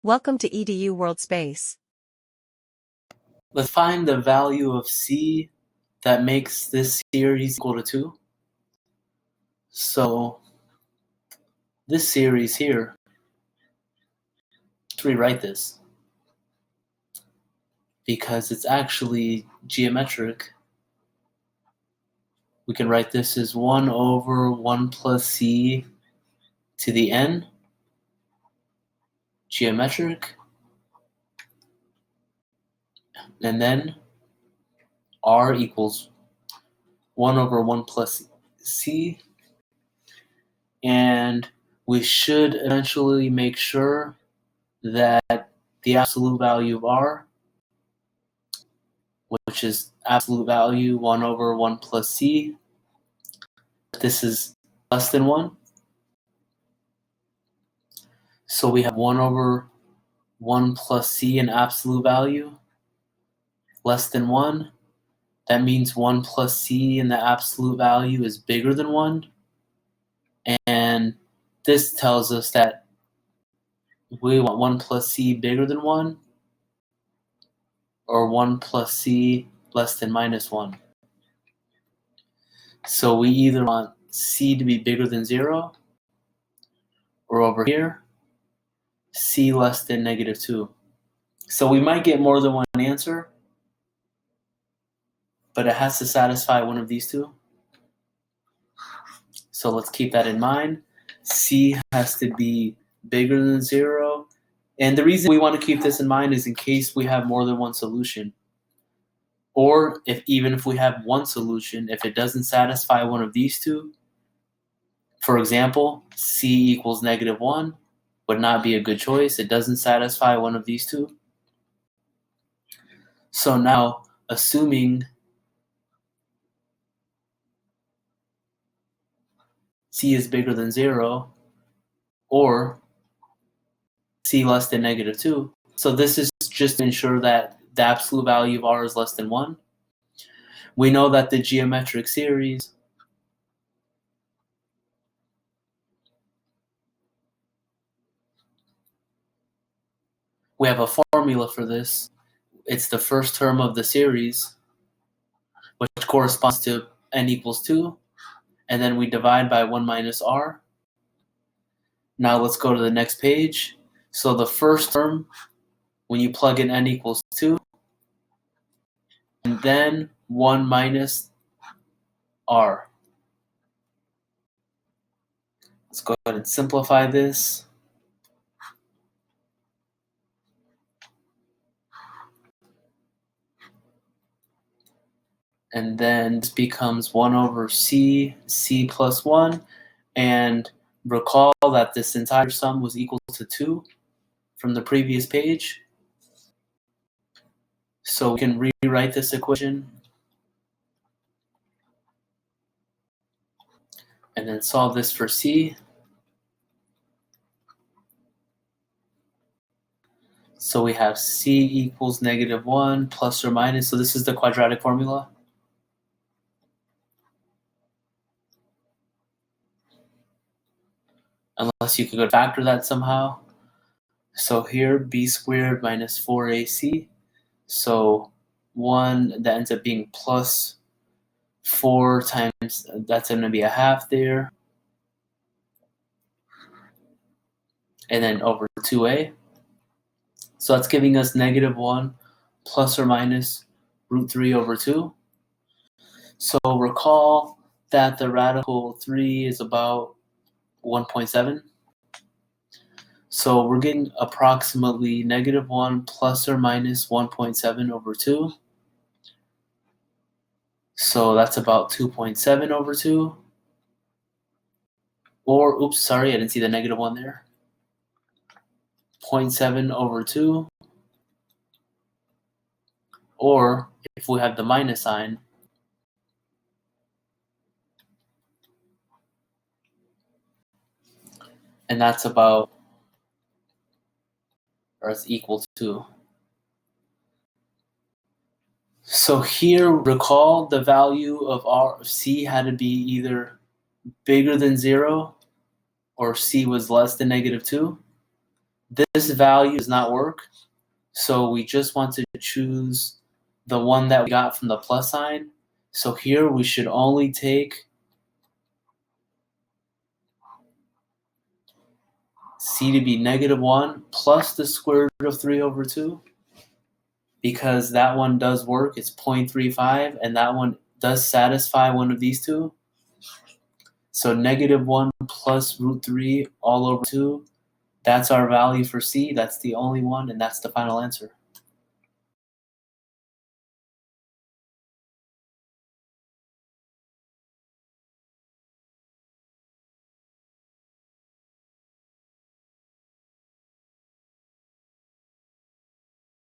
Welcome to EDU World Space. Let's find the value of C that makes this series equal to 2. So this series here, let's rewrite this because it's actually geometric. We can write this as 1 over 1 plus C to the n, geometric, and then R equals 1 over 1 plus C, and we should eventually make sure that the absolute value of R, which is absolute value 1 over 1 plus C, this is less than 1. So we have 1 over 1 plus C in absolute value, less than 1. That means 1 plus C in the absolute value is bigger than 1. And this tells us that we want 1 plus C bigger than 1, or 1 plus C less than minus 1. So we either want C to be bigger than 0, or over here, C less than negative 2. So we might get more than one answer, but it has to satisfy one of these two. So let's keep that in mind. C has to be bigger than 0. And the reason we want to keep this in mind is in case we have more than one solution. Or even if we have one solution, if it doesn't satisfy one of these two, for example, C equals negative 1 would not be a good choice. It doesn't satisfy one of these two. So now, assuming C is bigger than 0, or C less than negative 2. So this is just to ensure that the absolute value of R is less than 1. We know that the geometric series we have a formula for this. It's the first term of the series, which corresponds to n equals 2. And then we divide by 1 minus R. Now let's go to the next page. So the first term, when you plug in n equals 2, and then 1 minus R. Let's go ahead and simplify this. And then this becomes 1 over C plus 1. And recall that this entire sum was equal to 2 from the previous page. So we can rewrite this equation and then solve this for C. So we have C equals negative 1 plus or minus. So this is the quadratic formula. Unless you could factor that somehow. So here, b squared minus 4ac. So 1, that ends up being plus 4 times, that's going to be a half there. And then over 2a. So that's giving us negative 1 plus or minus root 3 over 2. So recall that the radical 3 is about 1.7. So we're getting approximately negative 1 plus or minus 1.7 over 2. So that's about 2.7 over 2. Or, oops, sorry, I didn't see the negative 1 there. 0.7 over 2. Or, if we have the minus sign, and that's about, or it's equal to. So here, recall the value of R, C had to be either bigger than 0 or C was less than negative 2. This value does not work, so we just want to choose the one that we got from the plus sign. So here we should only take c to be -1 plus the square root of 3 over 2, because that one does work. It's 0.35, and that one does satisfy one of these two. So -1 plus root 3 all over 2, that's our value for c. That's the only one, and that's the final answer.